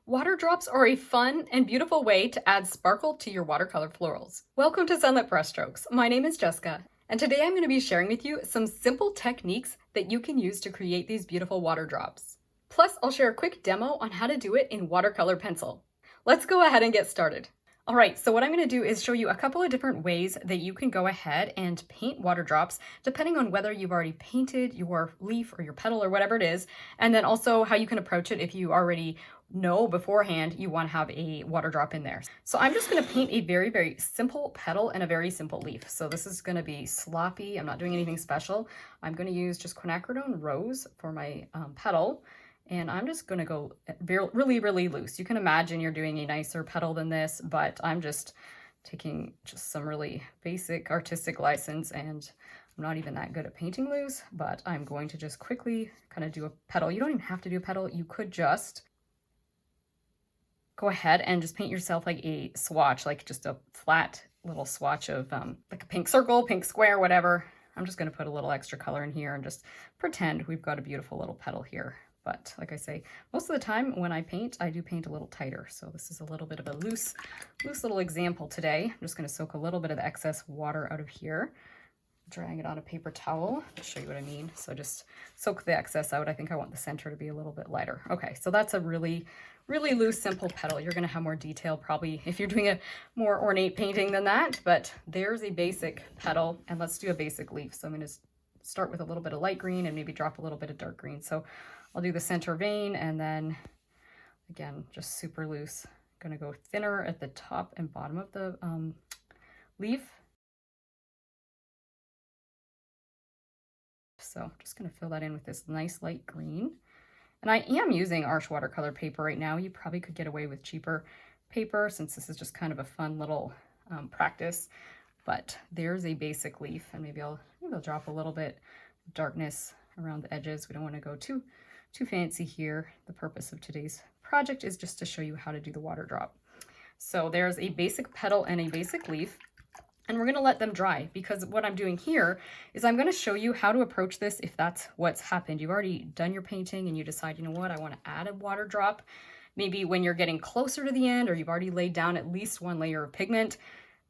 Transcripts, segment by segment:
Water drops are a fun and beautiful way to add sparkle to your watercolor florals. Welcome to Sunlit Brushstrokes. My name is Jessica, and today I'm going to be sharing with you some simple techniques that you can use to create these beautiful water drops. Plus, I'll share a quick demo on how to do it in watercolor pencil. Let's go ahead and get started. All right, so what I'm going to do is show you a couple of different ways that you can go ahead and paint water drops, depending on whether you've already painted your leaf or your petal or whatever it is, and then also how you can approach it if you already know beforehand you want to have a water drop in there. So I'm just going to paint a very, very simple petal and a very simple leaf. So this is going to be sloppy. I'm not doing anything special. I'm going to use just quinacridone rose for my petal. And I'm just going to go really, really loose. You can imagine you're doing a nicer petal than this, but I'm just taking just some really basic artistic license, and I'm not even that good at painting loose, but I'm going to just quickly kind of do a petal. You don't even have to do a petal. You could just go ahead and just paint yourself like a swatch, like just a flat little swatch of like a pink circle, pink square, whatever. I'm just going to put a little extra color in here and just pretend we've got a beautiful little petal here. But like I say, most of the time when I paint, I do paint a little tighter. So this is a little bit of a loose little example today. I'm just going to soak a little bit of the excess water out of here, drying it on a paper towel to show you what I mean. So just soak the excess out. I think I want the center to be a little bit lighter. Okay, so that's a really, really loose, simple petal. You're going to have more detail probably if you're doing a more ornate painting than that, but there's a basic petal, and let's do a basic leaf. So I'm going to start with a little bit of light green and maybe drop a little bit of dark green. So I'll do the center vein, and then again, just super loose. I'm going to go thinner at the top and bottom of the leaf. So I'm just going to fill that in with this nice light green. And I am using Arch watercolor paper right now. You probably could get away with cheaper paper since this is just kind of a fun little practice. But there's a basic leaf, and maybe I'll drop a little bit of darkness around the edges. We don't want to go too fancy here. The purpose of today's project is just to show you how to do the water drop. So there's a basic petal and a basic leaf, and we're going to let them dry, because what I'm doing here is I'm going to show you how to approach this if that's what's happened. You've already done your painting and you decide, you know what, I want to add a water drop. Maybe when you're getting closer to the end, or you've already laid down at least one layer of pigment.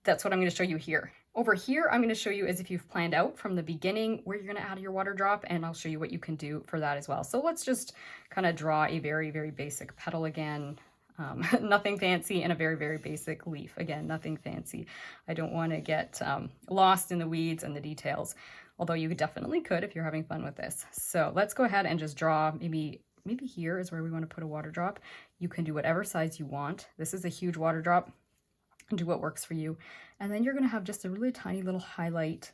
That's what I'm going to show you here. Over here, I'm going to show you as if you've planned out from the beginning where you're going to add your water drop, and I'll show you what you can do for that as well. So let's just kind of draw a very, very basic petal again. Nothing fancy, and a very, very basic leaf. Again, nothing fancy. I don't want to get lost in the weeds and the details, although you definitely could if you're having fun with this. So let's go ahead and just draw. Maybe here is where we want to put a water drop. You can do whatever size you want. This is a huge water drop. Do what works for you. And then you're going to have just a really tiny little highlight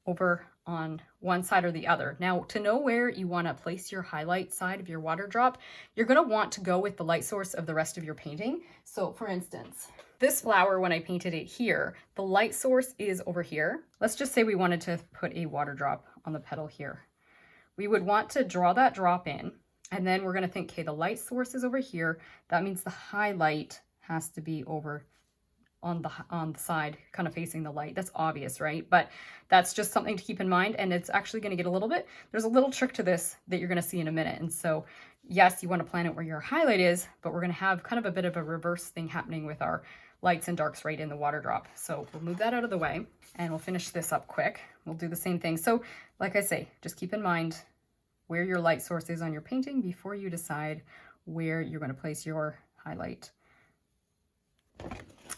over on one side or the other. Now, to know where you want to place your highlight side of your water drop, you're going to want to go with the light source of the rest of your painting. So for instance, this flower, when I painted it here, the light source is over here. Let's just say we wanted to put a water drop on the petal here. We would want to draw that drop in, and then we're going to think, okay, the light source is over here. That means the highlight has to be over on the side, kind of facing the light. That's obvious, right? But that's just something to keep in mind, and it's actually going to get a little bit, there's a little trick to this that you're going to see in a minute. And so yes, you want to plan it where your highlight is, but we're going to have kind of a bit of a reverse thing happening with our lights and darks right in the water drop. So we'll move that out of the way, and we'll finish this up quick. We'll do the same thing. So like I say, just keep in mind where your light source is on your painting before you decide where you're going to place your highlight.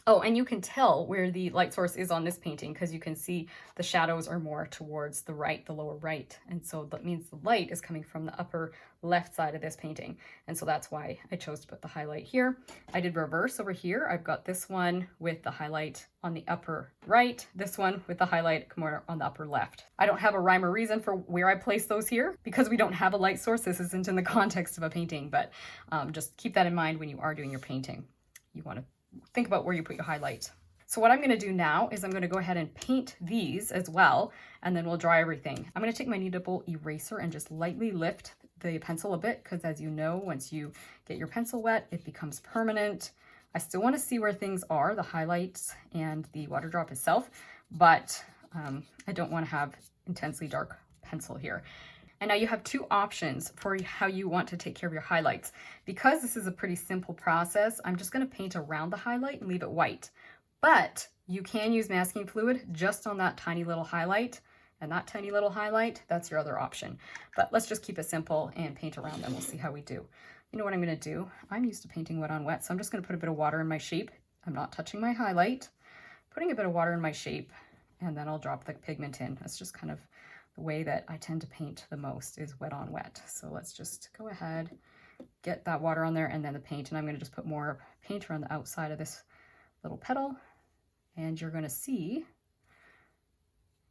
Oh, and you can tell where the light source is on this painting because you can see the shadows are more towards the right, the lower right. And so that means the light is coming from the upper left side of this painting. And so that's why I chose to put the highlight here. I did reverse over here. I've got this one with the highlight on the upper right, this one with the highlight more on the upper left. I don't have a rhyme or reason for where I place those here because we don't have a light source. This isn't in the context of a painting, but just keep that in mind when you are doing your painting. You want to think about where you put your highlight. So what I'm going to do now is I'm going to go ahead and paint these as well, and then we'll dry everything. I'm going to take my kneadable eraser and just lightly lift the pencil a bit, because as you know, once you get your pencil wet, it becomes permanent. I still want to see where things are, the highlights and the water drop itself, but I don't want to have intensely dark pencil here. And now you have two options for how you want to take care of your highlights. Because this is a pretty simple process, I'm just going to paint around the highlight and leave it white. But you can use masking fluid just on that tiny little highlight. And that tiny little highlight, that's your other option. But let's just keep it simple and paint around them. We'll see how we do. You know what I'm going to do? I'm used to painting wet on wet, so I'm just going to put a bit of water in my shape. I'm not touching my highlight. Putting a bit of water in my shape, and then I'll drop the pigment in. That's just kind of the way that I tend to paint the most, is wet on wet. So let's just go ahead, get that water on there, and then the paint. And I'm going to just put more paint around the outside of this little petal. And you're going to see,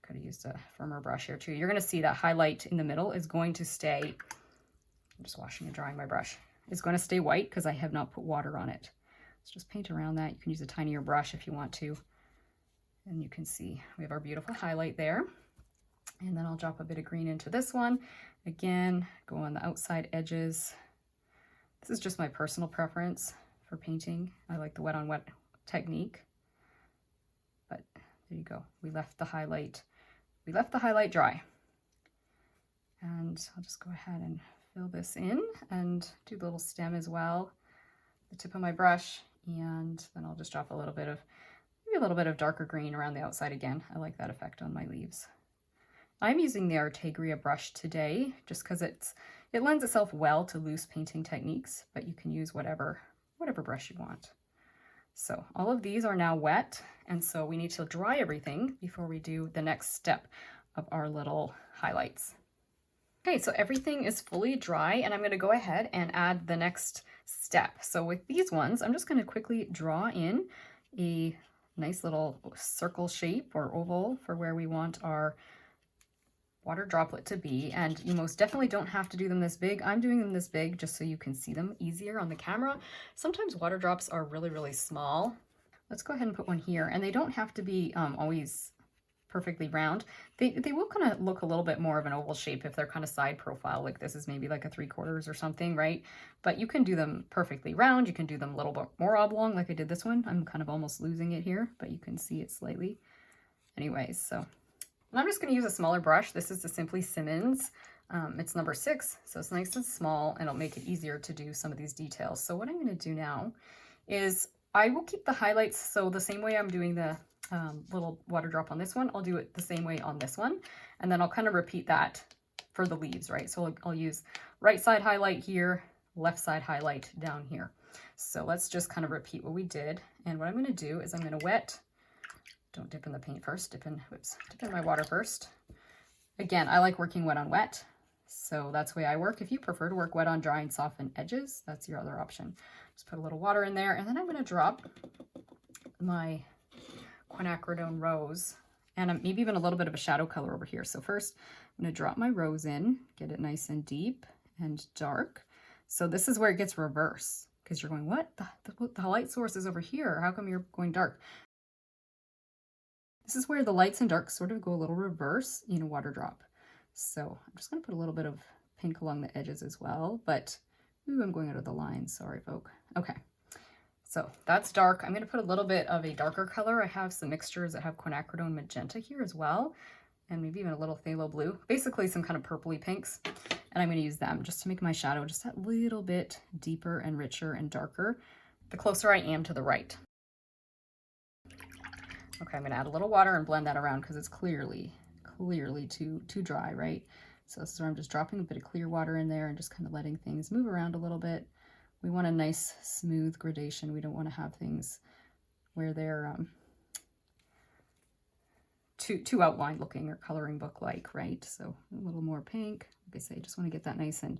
could have used a firmer brush here too. You're going to see that highlight in the middle is going to stay, I'm just washing and drying my brush, it's going to stay white because I have not put water on it. Let's just paint around that. You can use a tinier brush if you want to. And you can see we have our beautiful highlight there. And then I'll drop a bit of green into this one. Again, go on the outside edges. This is just my personal preference for painting. I like the wet on wet technique. But there you go. We left the highlight dry. And I'll just go ahead and fill this in and do the little stem as well, the tip of my brush, and then I'll just drop a little bit of, maybe a little bit of darker green around the outside again. I like that effect on my leaves. I'm using the Artegria brush today just because it lends itself well to loose painting techniques, but you can use whatever brush you want. So all of these are now wet, and so we need to dry everything before we do the next step of our little highlights. Okay, so everything is fully dry, and I'm going to go ahead and add the next step. So with these ones, I'm just going to quickly draw in a nice little circle shape or oval for where we want our water droplet to be. And you most definitely don't have to do them this big. I'm doing them this big just so you can see them easier on the camera. Sometimes water drops are really, really small. Let's go ahead and put one here, and they don't have to be always perfectly round. They will kind of look a little bit more of an oval shape if they're kind of side profile, like this is maybe like a 3/4 or something, right? But you can do them perfectly round. You can do them a little bit more oblong like I did this one. I'm kind of almost losing it here, but you can see it slightly. Anyways, so and I'm just going to use a smaller brush. This is the Simply Simmons. It's number 6, so it's nice and small, and it'll make it easier to do some of these details. So what I'm going to do now is I will keep the highlights, so the same way I'm doing the little water drop on this one, I'll do it the same way on this one, and then I'll kind of repeat that for the leaves, right? So I'll use right side highlight here, left side highlight down here. So let's just kind of repeat what we did, and what I'm going to do is I'm going to wet, don't dip in the paint first, dip in my water first. Again, I like working wet on wet, so that's the way I work. If you prefer to work wet on dry and soften edges, that's your other option. Just put a little water in there, and then I'm going to drop my quinacridone rose, and maybe even a little bit of a shadow color over here. So first, I'm going to drop my rose in, get it nice and deep and dark. So this is where it gets reverse, because you're going, what? The light source is over here. How come you're going dark? This is where the lights and darks sort of go a little reverse in a water drop. So I'm just going to put a little bit of pink along the edges as well, but ooh, I'm going out of the line. Sorry, folk. Okay. So that's dark. I'm going to put a little bit of a darker color. I have some mixtures that have quinacridone magenta here as well, and maybe even a little phthalo blue, basically some kind of purpley pinks. And I'm going to use them just to make my shadow just that little bit deeper and richer and darker, the closer I am to the right. Okay, I'm going to add a little water and blend that around because it's clearly too dry, right? So this is where I'm just dropping a bit of clear water in there and just kind of letting things move around a little bit. We want a nice smooth gradation. We don't want to have things where they're too outline looking or coloring book like, right? So a little more pink. Like I say, just want to get that nice and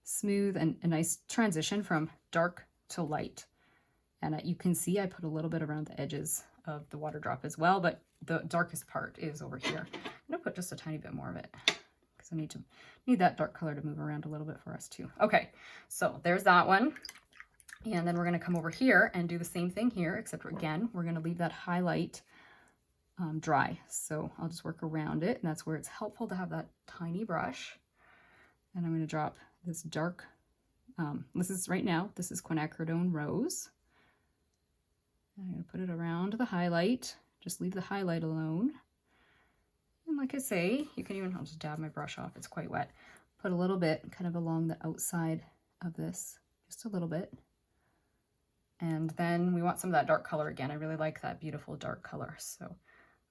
smooth and a nice transition from dark to light. And you can see I put a little bit around the edges of the water drop as well, but the darkest part is over here. I'm going to put just a tiny bit more of it because I need that dark color to move around a little bit for us too. Okay, so there's that one. And then we're going to come over here and do the same thing here, except again, we're going to leave that highlight dry. So I'll just work around it, and that's where it's helpful to have that tiny brush. And I'm going to drop this dark, this is quinacridone rose. I'm going to put it around the highlight, just leave the highlight alone. And like I say, you can even, I'll just dab my brush off, it's quite wet. put a little bit kind of along the outside of this, just a little bit. And then we want some of that dark color again. I really like that beautiful dark color, so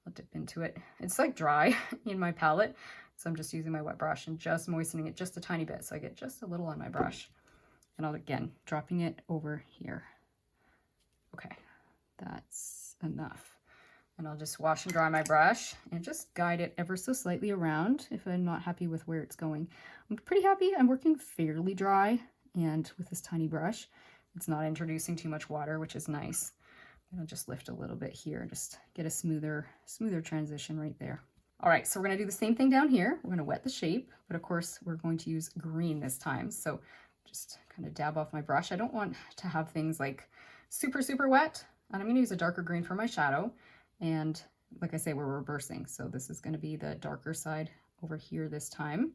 I'll dip into it. It's like dry in my palette, so I'm just using my wet brush and just moistening it just a tiny bit so I get just a little on my brush. And I'll, again, dropping it over here. Okay, that's enough. And I'll just wash and dry my brush and just guide it ever so slightly around if I'm not happy with where it's going. I'm pretty happy. I'm working fairly dry, and with this tiny brush, it's not introducing too much water, which is nice. I'll just lift a little bit here, just get a smoother transition right there. All right, so we're gonna do the same thing down here. We're gonna wet the shape, but of course we're going to use green this time. So just kind of dab off my brush. I don't want to have things like super, super wet. And I'm gonna use a darker green for my shadow. And like I say, we're reversing. So this is gonna be the darker side over here this time.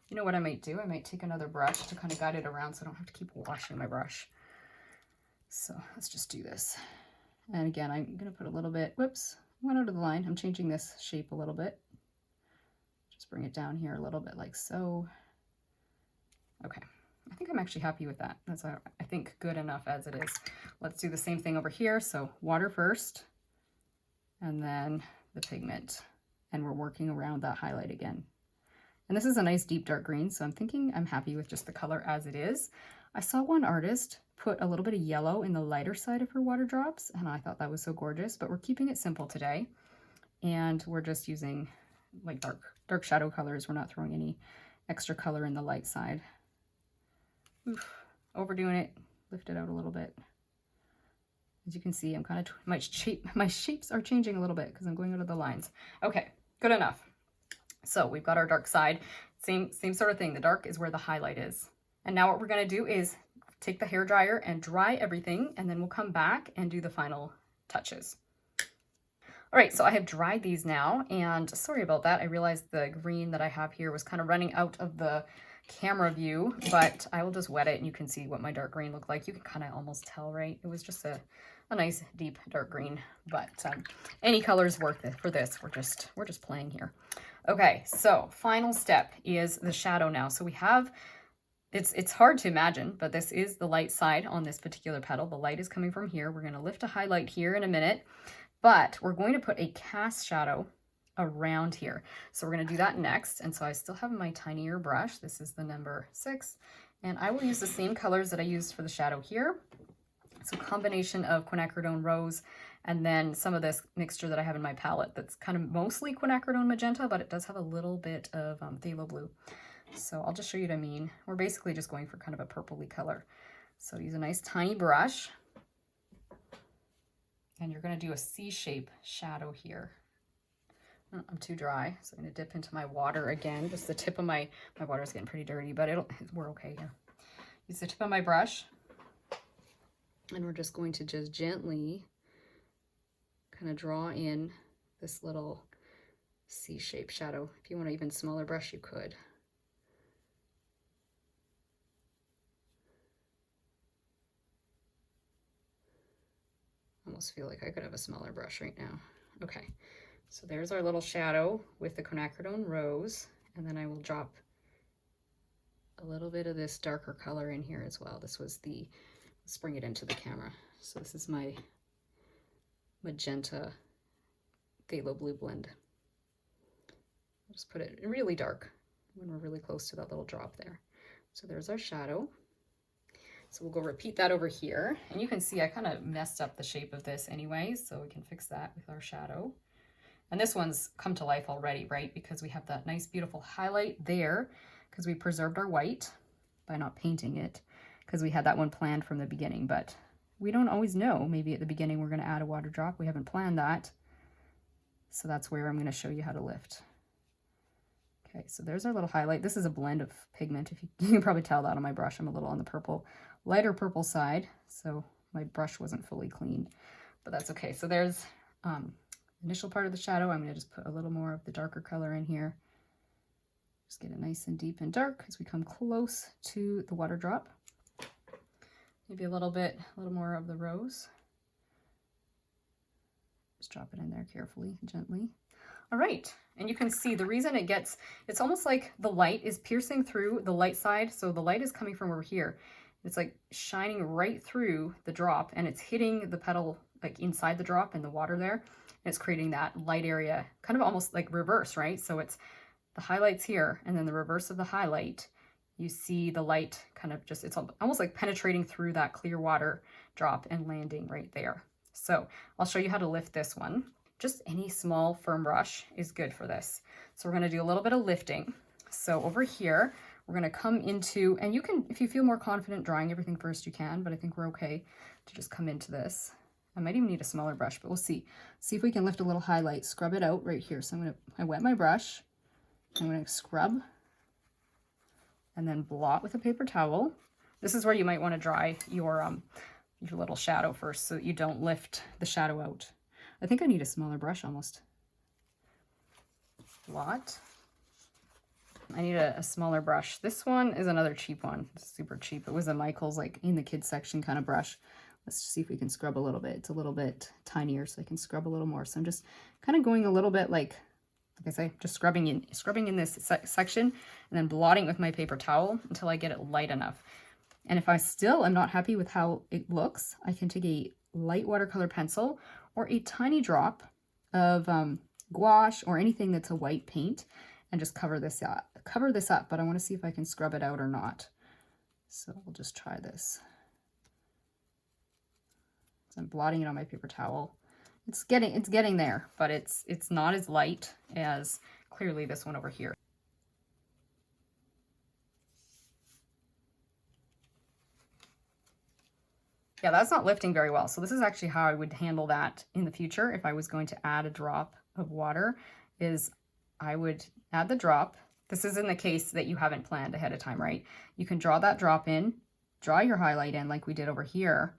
You know what I might do? I might take another brush to kind of guide it around so I don't have to keep washing my brush. So let's just do this. And again, I'm gonna put a little bit, whoops, went out of the line. I'm changing this shape a little bit. Just bring it down here a little bit like so. Okay, I think I'm actually happy with that. That's, I think, good enough as it is. Let's do the same thing over here. So water first, and then the pigment. And we're working around that highlight again. And this is a nice deep dark green, so I'm thinking I'm happy with just the color as it is. I saw one artist put a little bit of yellow in the lighter side of her water drops, and I thought that was so gorgeous, but we're keeping it simple today. And we're just using like dark shadow colors. We're not throwing any extra color in the light side. Oof, overdoing it, lift it out a little bit. As you can see, I'm kind of, my shapes are changing a little bit because I'm going out of the lines. Okay, good enough. So we've got our dark side, same sort of thing. The dark is where the highlight is. And now what we're gonna do is take the hairdryer and dry everything, and then we'll come back and do the final touches. All right, so I have dried these now, and sorry about that. I realized the green that I have here was kind of running out of the camera view, but I will just wet it and you can see what my dark green looked like. You can kind of almost tell, right? It was just a nice deep dark green, but any colors work for this. We're just playing here. Okay, so final step is the shadow now. So we have, it's hard to imagine, but this is the light side on this particular petal. The light is coming from here. We're gonna lift a highlight here in a minute, but we're going to put a cast shadow around here. So we're gonna do that next. And so I still have my tinier brush. This is the number 6, and I will use the same colors that I used for the shadow here. So combination of quinacridone rose and then some of this mixture that I have in my palette that's kind of mostly quinacridone magenta, but it does have a little bit of phthalo blue. So I'll just show you what I mean. We're basically just going for kind of a purpley color. So use a nice tiny brush, and you're going to do a C-shape shadow here. Oh, I'm too dry, so I'm going to dip into my water again. Just the tip of my water's getting pretty dirty, but we're okay here. Use the tip of my brush, and we're just going to just gently kind of draw in this little C-shaped shadow. If you want an even smaller brush, you could. Almost feel like I could have a smaller brush right now. Okay, so there's our little shadow with the quinacridone rose, and then I will drop a little bit of this darker color in here as well. This was the, let's bring it into the camera. So this is my magenta phthalo blue blend. I'll just put it really dark when we're really close to that little drop there. So there's our shadow. So we'll go repeat that over here. And you can see I kind of messed up the shape of this anyway, so we can fix that with our shadow. And this one's come to life already, right? Because we have that nice, beautiful highlight there because we preserved our white by not painting it because we had that one planned from the beginning, but we don't always know. Maybe at the beginning we're going to add a water drop. We haven't planned that. So that's where I'm going to show you how to lift. Okay, so there's our little highlight. This is a blend of pigment. If you can probably tell that on my brush, I'm a little on the purple, lighter purple side. So my brush wasn't fully cleaned, but that's okay. So there's initial part of the shadow. I'm going to just put a little more of the darker color in here. Just get it nice and deep and dark as we come close to the water drop. Maybe a little more of the rose. Just drop it in there carefully, gently. All right, and you can see the reason it's almost like the light is piercing through the light side. So the light is coming from over here. It's like shining right through the drop and it's hitting the petal like inside the drop and the water there. And it's creating that light area, kind of almost like reverse, right? So it's the highlights here and then the reverse of the highlight. You see the light kind of just, it's almost like penetrating through that clear water drop and landing right there. So I'll show you how to lift this one. Just any small firm brush is good for this. So we're going to do a little bit of lifting. So over here, we're going to come into, and you can, if you feel more confident drawing everything first, you can, but I think we're okay to just come into this. I might even need a smaller brush, but we'll see. See if we can lift a little highlight, scrub it out right here. So I wet my brush, I'm going to scrub and then blot with a paper towel. This is where you might want to dry your little shadow first so that you don't lift the shadow out. I think I need a smaller brush almost. Blot. I need a smaller brush. This one is another cheap one. It's super cheap. It was a Michael's like in the kids section kind of brush. Let's see if we can scrub a little bit. It's a little bit tinier so I can scrub a little more. So I'm just kind of going a little bit like I say, just scrubbing in this section and then blotting with my paper towel until I get it light enough. And if I still am not happy with how it looks, I can take a light watercolor pencil or a tiny drop of gouache or anything that's a white paint and just cover this up. But I want to see if I can scrub it out or not. So we'll just try this. So I'm blotting it on my paper towel. It's getting there, but it's not as light as clearly this one over here. Yeah, that's not lifting very well. So this is actually how I would handle that in the future if I was going to add a drop of water, is I would add the drop. This is in the case that you haven't planned ahead of time, right? You can draw that drop in, draw your highlight in like we did over here.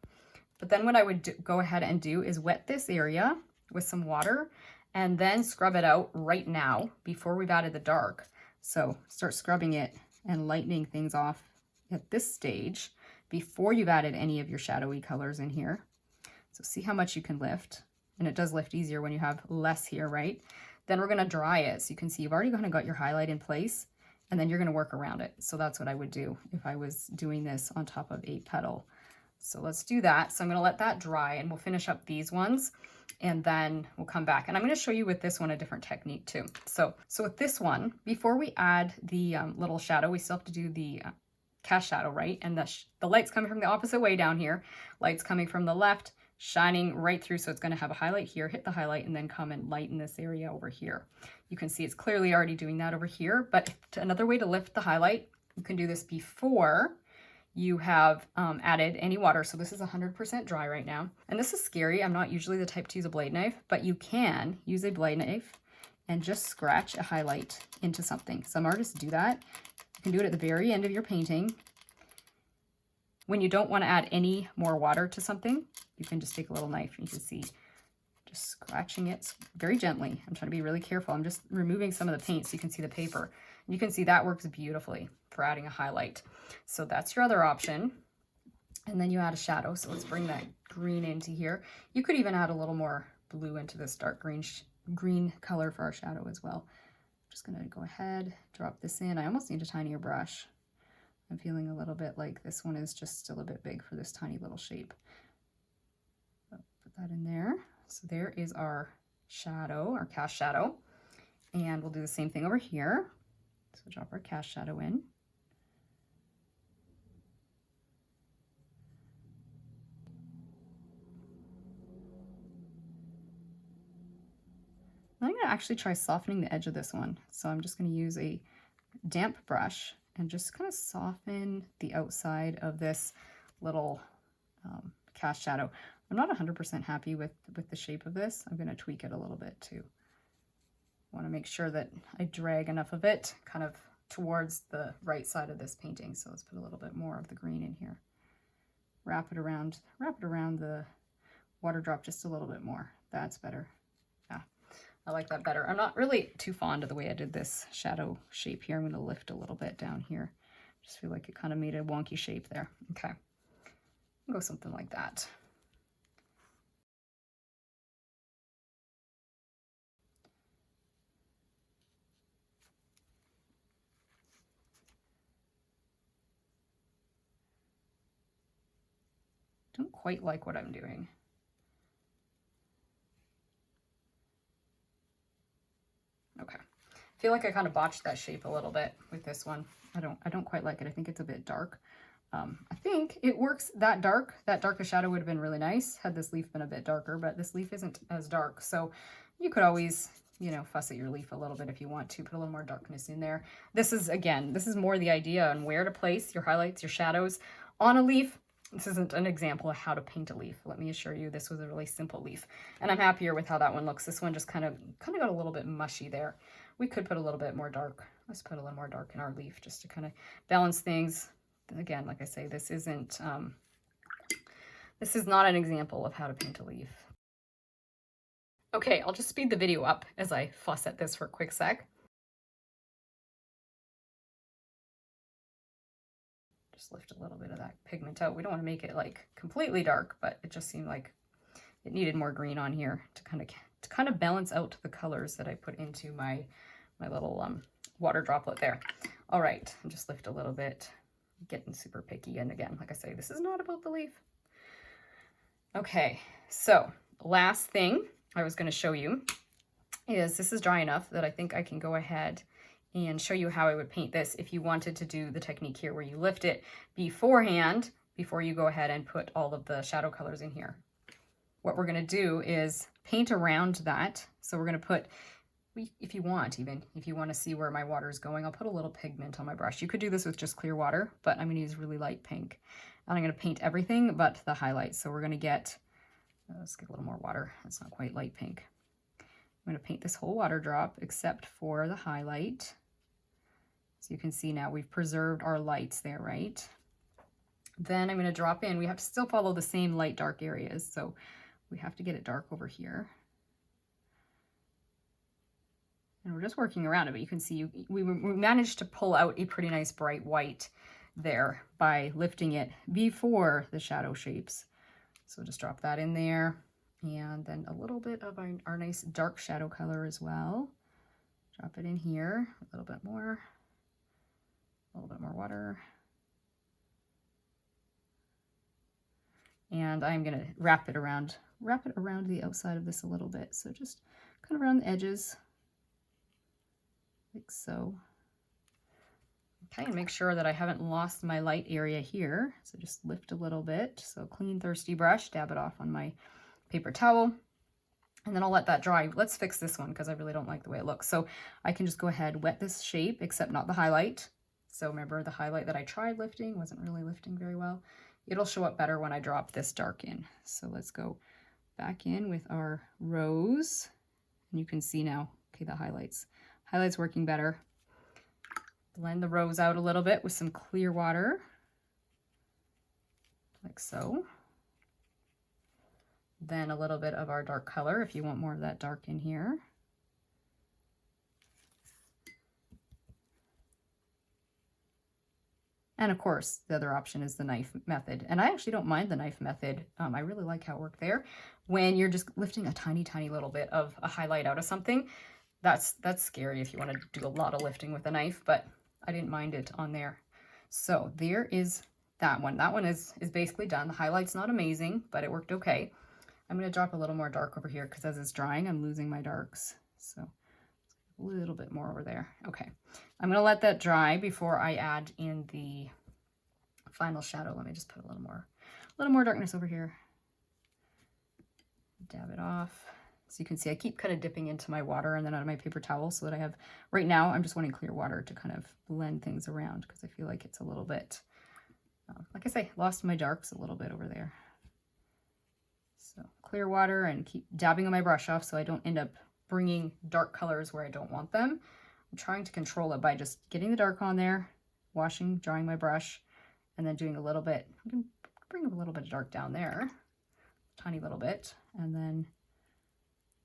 But then what I would go ahead and do is wet this area with some water and then scrub it out right now before we've added the dark. So start scrubbing it and lightening things off at this stage before you've added any of your shadowy colors in here. So see how much you can lift. And it does lift easier when you have less here, right? Then we're going to dry it. So you can see you've already kind of got your highlight in place and then you're going to work around it. So that's what I would do if I was doing this on top of a petal. So let's do that. So I'm going to let that dry and we'll finish up these ones and then we'll come back. And I'm going to show you with this one a different technique too. So with this one, before we add the little shadow, we still have to do the cast shadow, right? And the light's coming from the opposite way down here. Light's coming from the left, shining right through. So it's going to have a highlight here, hit the highlight, and then come and lighten this area over here. You can see it's clearly already doing that over here. But another way to lift the highlight, you can do this before you have added any water. So this is 100% dry right now. And this is scary. I'm not usually the type to use a blade knife, but you can use a blade knife and just scratch a highlight into something. Some artists do that. You can do it at the very end of your painting. When you don't want to add any more water to something, you can just take a little knife and you can see just scratching it very gently. I'm trying to be really careful. I'm just removing some of the paint so you can see the paper. And you can see that works beautifully for adding a highlight. So that's your other option. And then you add a shadow. So let's bring that green into here. You could even add a little more blue into this dark green color for our shadow as well. I'm just going to go ahead, drop this in. I almost need a tinier brush. I'm feeling a little bit like this one is just still a bit big for this tiny little shape. So put that in there. So there is our shadow, our cast shadow. And we'll do the same thing over here. So drop our cast shadow in. I'm going to actually try softening the edge of this one. So I'm just going to use a damp brush and just kind of soften the outside of this little cast shadow. I'm not 100% happy with the shape of this. I'm going to tweak it a little bit too. I want to make sure that I drag enough of it kind of towards the right side of this painting. So let's put a little bit more of the green in here. Wrap it around the water drop just a little bit more. That's better. Yeah, I like that better. I'm not really too fond of the way I did this shadow shape here. I'm going to lift a little bit down here. Just feel like it kind of made a wonky shape there. Okay, I'll go something like that. don't quite like what I'm doing. Okay. I feel like I kind of botched that shape a little bit with this one. I don't quite like it. I think it's a bit dark. I think it works that dark. That darker shadow would have been really nice had this leaf been a bit darker, but this leaf isn't as dark. So you could always, you know, fuss at your leaf a little bit if you want to, put a little more darkness in there. This is, again, this is more the idea on where to place your highlights, your shadows on a leaf. This isn't an example of how to paint a leaf. Let me assure you, this was a really simple leaf. And I'm happier with how that one looks. This one just kind of got a little bit mushy there. We could put a little bit more dark. Let's put a little more dark in our leaf just to kind of balance things. Again, like I say, this is not an example of how to paint a leaf. Okay, I'll just speed the video up as I fuss at this for a quick sec. Just lift a little bit of that pigment out. We don't want to make it like completely dark, but it just seemed like it needed more green on here to kind of balance out the colors that I put into my little water droplet there. All right, and just lift a little bit, getting super picky. And again, like I say, this is not about the leaf. Okay, so last thing I was going to show you is this is dry enough that I think I can go ahead and show you how I would paint this if you wanted to do the technique here where you lift it beforehand before you go ahead and put all of the shadow colors in here. What we're going to do is paint around that. So we're going to put, if you want to see where my water is going, I'll put a little pigment on my brush. You could do this with just clear water, but I'm going to use really light pink. And I'm going to paint everything but the highlights. So we're going to get, let's get a little more water. It's not quite light pink. I'm going to paint this whole water drop except for the highlight. So you can see now we've preserved our lights there, right? Then I'm going to drop in. We have to still follow the same light dark areas. So we have to get it dark over here. And we're just working around it, but you can see we managed to pull out a pretty nice bright white there by lifting it before the shadow shapes. So just drop that in there. And then a little bit of our nice dark shadow color as well. Drop it in here, a little bit more water. And I'm gonna wrap it around the outside of this a little bit. So just kind of around the edges, like so. Okay, and make sure that I haven't lost my light area here. So just lift a little bit. So clean, thirsty brush, dab it off on my paper towel, and then I'll let that dry. Let's fix this one because I really don't like the way it looks. So I can just go ahead, wet this shape, except not the highlight. So remember the highlight that I tried lifting wasn't really lifting very well. It'll show up better when I drop this dark in. So let's go back in with our rose. And you can see now, okay, the highlights working better. Blend the rose out a little bit with some clear water, like so. Then a little bit of our dark color if you want more of that dark in here. And of course, the other option is the knife method. And I actually don't mind the knife method. I really like how it worked there. When you're just lifting a tiny, tiny little bit of a highlight out of something, that's scary if you want to do a lot of lifting with a knife, but I didn't mind it on there. So there is that one. That one is basically done. The highlight's not amazing, but it worked okay. I'm going to drop a little more dark over here because as it's drying, I'm losing my darks. So a little bit more over there. Okay. I'm going to let that dry before I add in the final shadow. Let me just put a little more darkness over here. Dab it off. So you can see I keep kind of dipping into my water and then out of my paper towel so that I have, right now I'm just wanting clear water to kind of blend things around because I feel like it's a little bit, like I say, lost my darks a little bit over there. So clear water and keep dabbing on my brush off so I don't end up bringing dark colors where I don't want them. I'm trying to control it by just getting the dark on there, washing, drying my brush, and then doing a little bit. I can bring a little bit of dark down there, tiny little bit, and then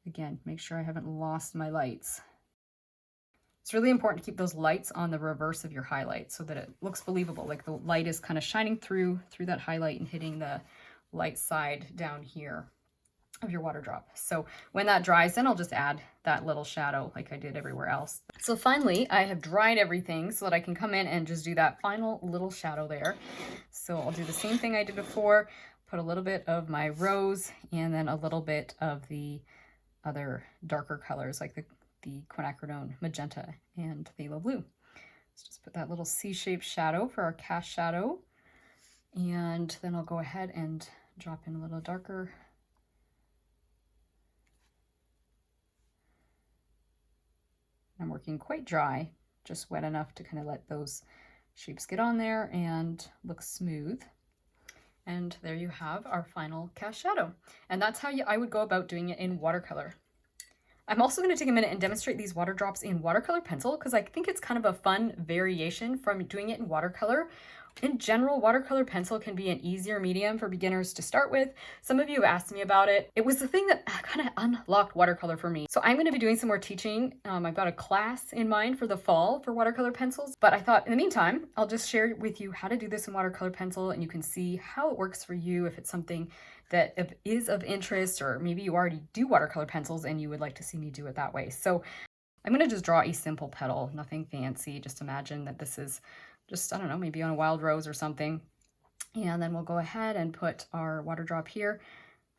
again, make sure I haven't lost my lights. It's really important to keep those lights on the reverse of your highlight so that it looks believable, like the light is kind of shining through that highlight and hitting the light side down here of your water drop. So when that dries, then I'll just add that little shadow like I did everywhere else. So finally, I have dried everything so that I can come in and just do that final little shadow there. So I'll do the same thing I did before, put a little bit of my rose and then a little bit of the other darker colors like the quinacridone magenta and phthalo blue. Let's just put that little C-shaped shadow for our cast shadow. And then I'll go ahead and drop in a little darker. I'm working quite dry, just wet enough to kind of let those shapes get on there and look smooth. And there you have our final cast shadow. And that's how I would go about doing it in watercolor. I'm also going to take a minute and demonstrate these water drops in watercolor pencil because I think it's kind of a fun variation from doing it in watercolor. In general, watercolor pencil can be an easier medium for beginners to start with. Some of you have asked me about it. It was the thing that kind of unlocked watercolor for me. So I'm going to be doing some more teaching. I've got a class in mind for the fall for watercolor pencils, but I thought in the meantime, I'll just share with you how to do this in watercolor pencil and you can see how it works for you if it's something that is of interest, or maybe you already do watercolor pencils and you would like to see me do it that way. So I'm going to just draw a simple petal, nothing fancy. Just imagine that this is just, I don't know, maybe on a wild rose or something. And then we'll go ahead and put our water drop here,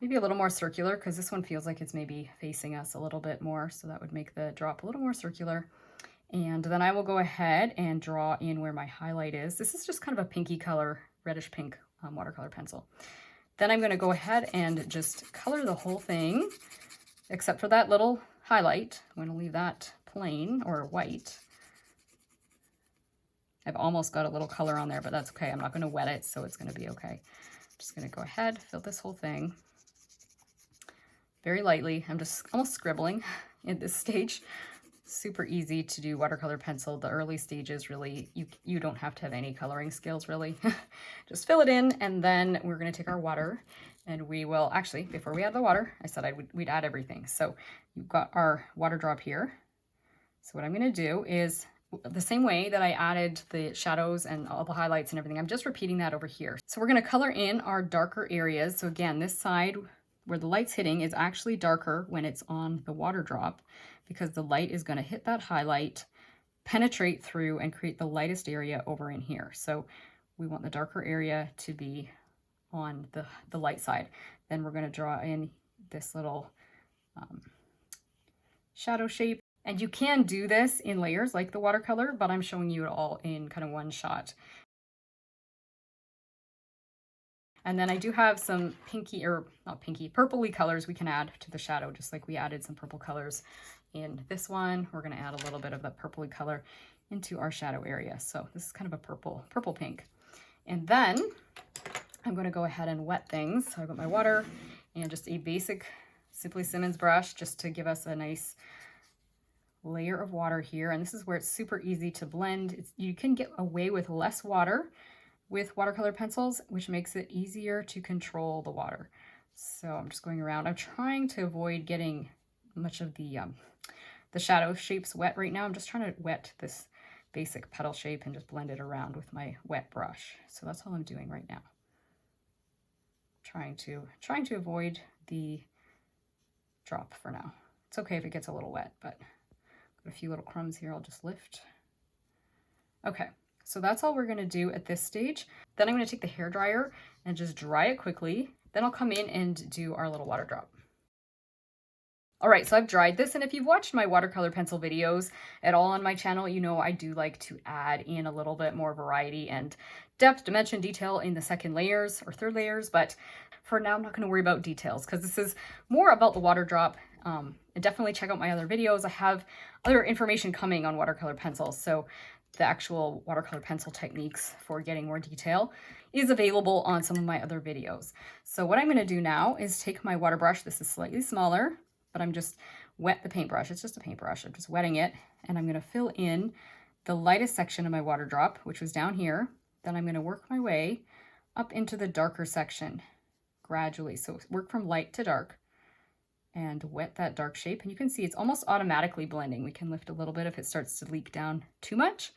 maybe a little more circular because this one feels like it's maybe facing us a little bit more. So that would make the drop a little more circular. And then I will go ahead and draw in where my highlight is. This is just kind of a pinky color, reddish pink watercolor pencil. Then I'm going to go ahead and just color the whole thing, except for that little highlight. I'm going to leave that plain or white. I've almost got a little color on there, but that's okay. I'm not going to wet it, so it's going to be okay. I'm just going to go ahead, fill this whole thing very lightly. I'm just almost scribbling at this stage. Super easy to do watercolor pencil. The early stages, really, you don't have to have any coloring skills, really. Just fill it in, and then we're going to take our water, and we will, actually, before we add the water, I said we'd add everything. So you've got our water drop here. So what I'm going to do is, the same way that I added the shadows and all the highlights and everything, I'm just repeating that over here. So we're going to color in our darker areas. So again, this side where the light's hitting is actually darker when it's on the water drop because the light is going to hit that highlight, penetrate through, and create the lightest area over in here. So we want the darker area to be on the light side. Then we're going to draw in this little shadow shape. And you can do this in layers like the watercolor, but I'm showing you it all in kind of one shot. And then I do have some pinky, or not pinky, purpley colors we can add to the shadow, just like we added some purple colors in this one. We're going to add a little bit of that purpley color into our shadow area. So this is kind of a purple pink. And then I'm going to go ahead and wet things. So I've got my water and just a basic Simply Simmons brush just to give us a nice layer of water here. And this is where it's super easy to blend. You can get away with less water with watercolor pencils, which makes it easier to control the water. So I'm just going around. I'm trying to avoid getting much of the shadow shapes wet right now. I'm just trying to wet this basic petal shape and just blend it around with my wet brush. So that's all I'm doing right now. Trying to avoid the drop for now. It's okay if it gets a little wet, but a few little crumbs here I'll just lift. Okay, so that's all we're going to do at this stage. Then I'm going to take the hairdryer and just dry it quickly. Then I'll come in and do our little water drop. All right, so I've dried this, and if you've watched my watercolor pencil videos at all on my channel, you know I do like to add in a little bit more variety and depth, dimension, detail in the second layers or third layers, but for now I'm not going to worry about details because this is more about the water drop. And definitely check out my other videos. I have other information coming on watercolor pencils, so the actual watercolor pencil techniques for getting more detail is available on some of my other videos. So what I'm going to do now is take my water brush. This is slightly smaller, but I'm just wet the paintbrush. It's just a paintbrush. I'm just wetting it, and I'm going to fill in the lightest section of my water drop, which was down here. Then I'm going to work my way up into the darker section gradually. So work from light to dark and wet that dark shape. And you can see it's almost automatically blending. We can lift a little bit if it starts to leak down too much,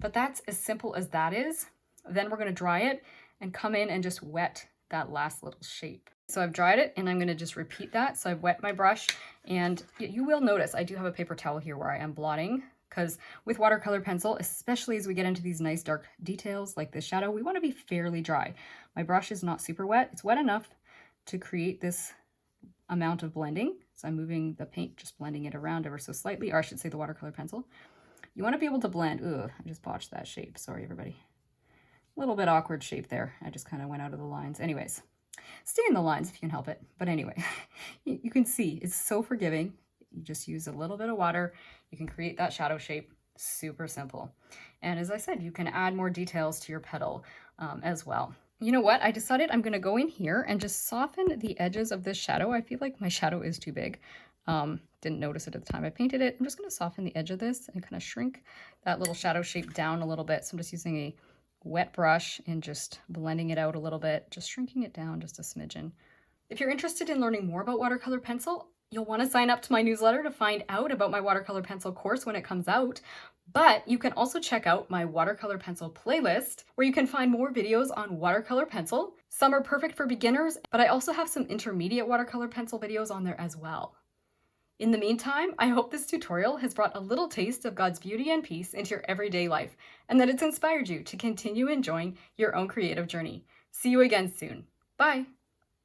but that's as simple as that is. Then we're going to dry it and come in and just wet that last little shape. So I've dried it and I'm going to just repeat that. So I've wet my brush, and you will notice I do have a paper towel here where I am blotting because with watercolor pencil, especially as we get into these nice dark details like this shadow, we want to be fairly dry. My brush is not super wet. It's wet enough to create this amount of blending. So I'm moving the paint, just blending it around ever so slightly, or I should say the watercolor pencil. You want to be able to blend. Ugh, I just botched that shape. Sorry, everybody. A little bit awkward shape there. I just kind of went out of the lines. Anyways, stay in the lines if you can help it. But anyway, you can see it's so forgiving. You just use a little bit of water. You can create that shadow shape. Super simple. And as I said, you can add more details to your petal as well. You know what? I decided I'm going to go in here and just soften the edges of this shadow. I feel like my shadow is too big. Didn't notice it at the time I painted it. I'm just going to soften the edge of this and kind of shrink that little shadow shape down a little bit. So I'm just using a wet brush and just blending it out a little bit, just shrinking it down just a smidgen. If you're interested in learning more about watercolor pencil, you'll want to sign up to my newsletter to find out about my watercolor pencil course when it comes out. But you can also check out my watercolor pencil playlist, where you can find more videos on watercolor pencil. Some are perfect for beginners, but I also have some intermediate watercolor pencil videos on there as well. In the meantime, I hope this tutorial has brought a little taste of God's beauty and peace into your everyday life, and that it's inspired you to continue enjoying your own creative journey. See you again soon. Bye.